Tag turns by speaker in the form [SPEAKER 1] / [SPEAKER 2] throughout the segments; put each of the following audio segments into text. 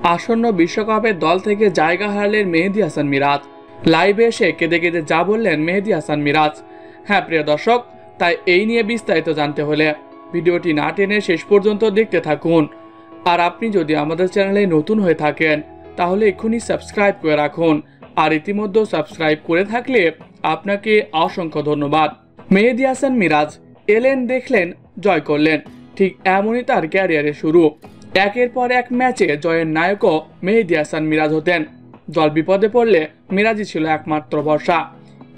[SPEAKER 1] আসন্ন বিশ্বকাপে দল থেকে জায়গা হারালেন মেহেদী হাসান মিরাজ। লাইভে এসে কেঁদে কেঁদে যা বললেন মেহেদী হাসান মিরাজ। হ্যাঁ প্রিয় দর্শক, তাই এই নিয়ে বিস্তারিত জানতে হলে ভিডিওটি না টেনে শেষ পর্যন্ত দেখতে থাকুন। আর আপনি যদি আমাদের চ্যানেলে নতুন হয়ে থাকেন তাহলে এক্ষুনি সাবস্ক্রাইব করে রাখুন। আর ইতিমধ্যে সাবস্ক্রাইব করে থাকলে আপনাকে অসংখ্য ধন্যবাদ। মেহেদী হাসান মিরাজ এলেন, দেখলেন, জয় করলেন। ঠিক এমনই তার ক্যারিয়ারের শুরু। একের পর এক ম্যাচে জয়ের নায়কও মেহেদী হাসান মিরাজ হতেন। দল বিপদে পড়লে মিরাজই ছিল একমাত্র ভরসা।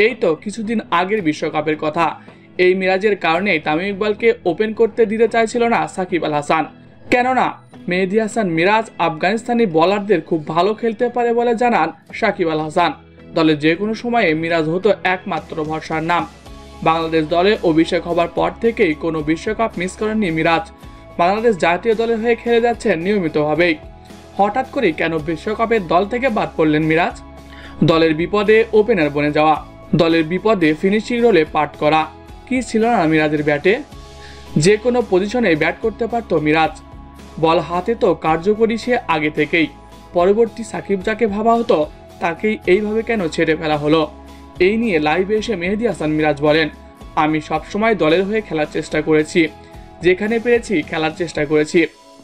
[SPEAKER 1] এই তো কিছুদিন আগের বিশ্বকাপের কথা। এই মিরাজের কারণেই তামিম ইকবালকে ওপেন করতে দিতে চাইছিল না সাকিব আল হাসান। কেননা মেহেদী হাসান মিরাজ আফগানিস্তানি বোলারদের খুব ভালো খেলতে পারে বলে জানান সাকিব আল হাসান। দলে যে কোনো সময়ে মিরাজ হতো একমাত্র ভরসার নাম। বাংলাদেশ দলে অভিষেক হবার পর থেকেই কোনো বিশ্বকাপ মিস করেননি মিরাজ। বাংলাদেশ জাতীয় দলের হয়ে খেলে যাচ্ছেন নিয়মিতভাবেই। হঠাৎ করে কেন বিশ্বকাপের দল থেকে বাদ পড়লেন মিরাজ? দলের বিপদে ওপেনার বনে যাওয়া, দলের বিপদে ফিনিশিং রোলে পাঠ করা, কি ছিল না মিরাজের ব্যাটে? যে কোনো পজিশনে ব্যাট করতে পারত মিরাজ। বল হাতে তো কার্যকরী সে আগে থেকেই। পরবর্তী সাকিব যাকে ভাবা হতো তাকেই এইভাবে কেন ছেড়ে ফেলা হলো? এই নিয়ে লাইভে এসে মেহেদী হাসান মিরাজ বলেন, আমি সবসময় দলের হয়ে খেলার চেষ্টা করেছি, যেখানে পেরেছি খেলার চেষ্টা করেছি।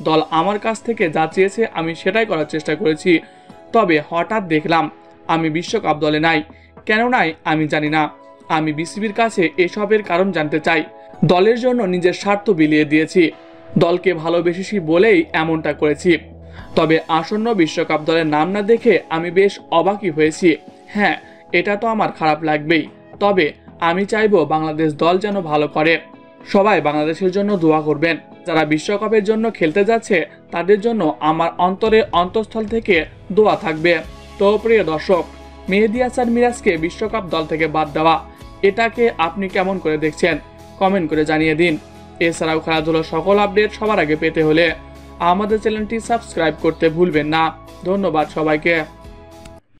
[SPEAKER 1] দল আমার কাছ থেকে যা চেয়েছে আমি সেটাই করার চেষ্টা করেছি। তবে হঠাৎ দেখলাম আমি বিশ্বকাপ দলে নাই। কেন নাই আমি জানি না। আমি বিসিবির কাছে এসবের কারণ জানতে চাই। দলের জন্য নিজের স্বার্থ বিলিয়ে দিয়েছি। দলকে ভালোবেসেছি বলেই এমনটা করেছি। তবে আসন্ন বিশ্বকাপ দলের নাম না দেখে আমি বেশ অবাকই হয়েছি। হ্যাঁ, এটা তো আমার খারাপ লাগবেই। তবে আমি চাইবো বাংলাদেশ দল যেন ভালো করে। সবাই বাংলাদেশের জন্য দোয়া করবেন। যারা বিশ্বকাপের জন্য খেলতে যাচ্ছে তাদের জন্য আমার অন্তঃস্থল থেকে দোয়া থাকবে। তো প্রিয় দর্শক, মেহেদী হাসান মিরাজকে বিশ্বকাপ দল থেকে বাদ দেওয়া, এটাকে আপনি কেমন করে দেখছেন কমেন্ট করে জানিয়ে দিন। এছাড়াও খেলাধুলার সকল আপডেট সবার আগে পেতে হলে আমাদের চ্যানেলটি সাবস্ক্রাইব করতে ভুলবেন না। ধন্যবাদ সবাইকে।